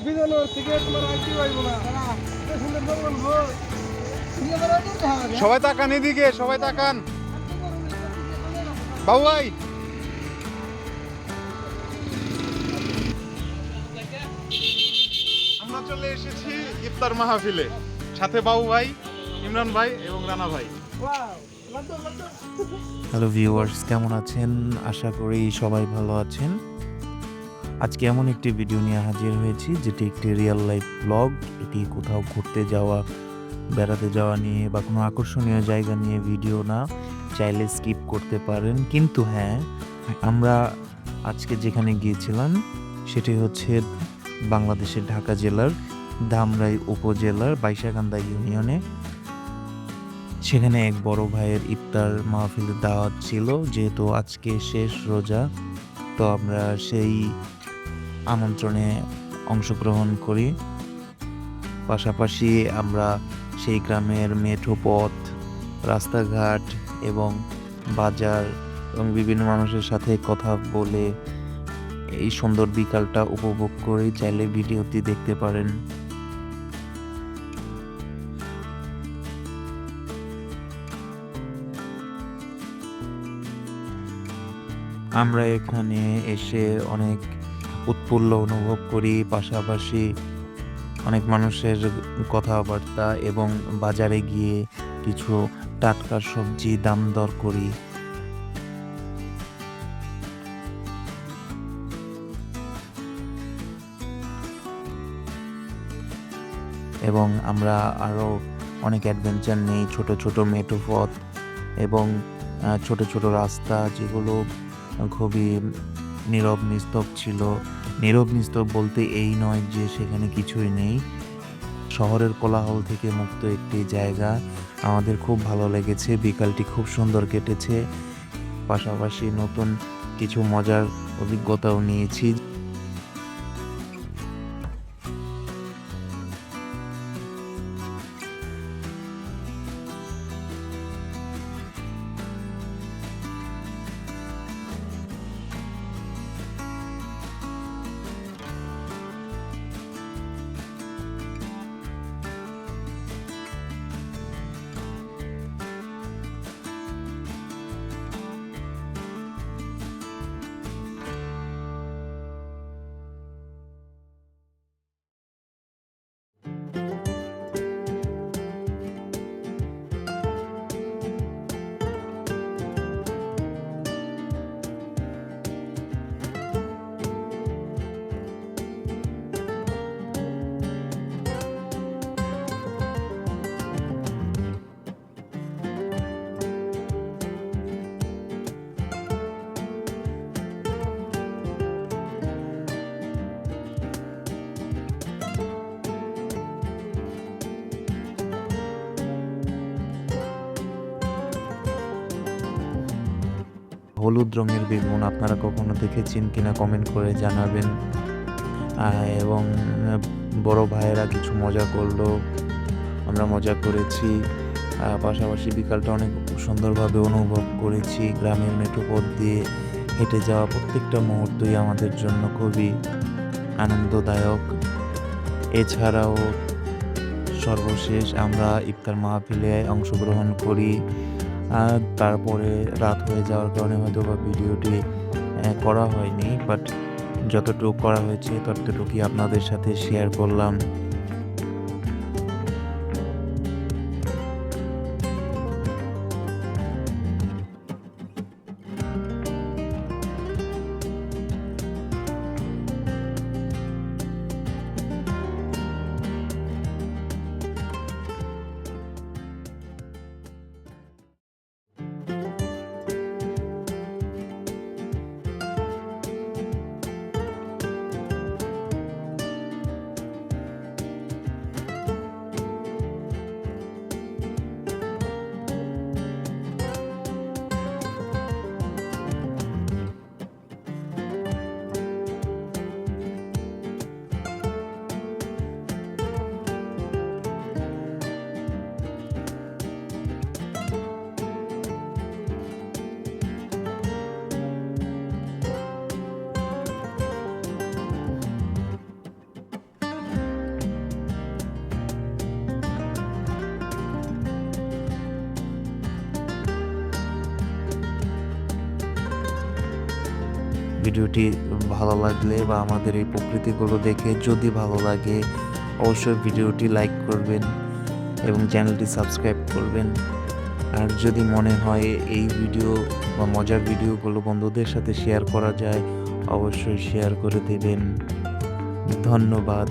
বিজনের থেকে তোমার আইটি পাইব না সুন্দর বলবো সবাই তাকান এদিকে, সবাই তাকান। বাবু ভাই, আমরা চলে এসেছি ইফতার মাহফিলে, সাথে বাবু ভাই, ইমরান ভাই এবং রানা ভাই। হ্যালো ভিউয়ার্স, কেমন আছেন? আশা করি সবাই ভালো আছেন। আজকে এমন একটি ভিডিও নিয়ে হাজির হয়েছি যেটি একটি রিয়েল লাইফ ব্লগ। এটি কোথাও ঘুরতে যাওয়া, বেড়াতে যাওয়া নিয়ে বা কোনো আকর্ষণীয় জায়গা নিয়ে ভিডিও না, চাইলে স্কিপ করতে পারেন। কিন্তু হ্যাঁ, আমরা আজকে যেখানে গিয়েছিলাম সেটি হচ্ছে বাংলাদেশের ঢাকা জেলার ধামরাই উপজেলার বাইশাকান্দা ইউনিয়নে। সেখানে এক বড় ভাইয়ের ইফতার মাহফিলের দাওয়াত ছিল, যেহেতু আজকে শেষ রোজা, তো আমরা সেই আমন্ত্রণে অংশগ্রহণ করি। পাশাপাশি আমরা সেই গ্রামের মেঠো পথ, রাস্তাঘাট এবং বাজার এবং বিভিন্ন মানুষের সাথে কথা বলে এই সুন্দর বিকালটা উপভোগ করে চাইলে ভিডিওটি দেখতে পারেন। আমরা এখানে এসে অনেক উৎফুল্ল অনুভব করি, পাশাপাশি অনেক মানুষের কথাবার্তা এবং বাজারে গিয়ে কিছু টাটকা সবজি দাম দর করি। এবং আমরা আরও অনেক অ্যাডভেঞ্চার নেই, ছোট ছোট মেঠো পথ এবং ছোট ছোট রাস্তা, যেগুলো খুবই নীরব নিস্তব্ধ ছিল। নীরব নিস্তব্ধ বলতে এই নয় যে সেখানে কিছুই নেই, শহরের কোলাহল থেকে মুক্ত একটি জায়গা। আমাদের খুব ভালো লেগেছে, বিকালটি খুব সুন্দর কেটেছে। পাশাপাশি নতুন কিছু মজার অভিজ্ঞতাও নিয়েছি। হলুদ রঙের বেগুন আপনারা কখনো দেখেছেন কিনা কমেন্ট করে জানাবেন। এবং বড় ভাইয়েরা কিছু মজা করলো, আমরা মজা করেছি। পাশাপাশি বিকালটা অনেক সুন্দরভাবে অনুভব করেছি। গ্রামের মেঠো পথ দিয়ে হেঁটে যাওয়া প্রত্যেকটা মুহূর্তই আমাদের জন্য খুবই আনন্দদায়ক। এছাড়াও সর্বশেষ আমরা ইফতার মাহফিলে অংশগ্রহণ করি। তারপরে রাত হয়ে যাওয়ার কারণে হয়তো বা ভিডিওটি করা হয়নি, বাট যতটুকু করা হয়েছে ততটুকুই আপনাদের সাথে শেয়ার করলাম। ভিডিওটি ভালো লাগলে বা আমাদের এই প্রকৃতিগুলো দেখে যদি ভালো লাগে অবশ্যই ভিডিওটি লাইক করবেন এবং চ্যানেলটি সাবস্ক্রাইব করবেন। আর যদি মনে হয় এই ভিডিও বা মজার ভিডিওগুলো বন্ধুদের সাথে শেয়ার করা যায় অবশ্যই শেয়ার করে দেবেন। ধন্যবাদ।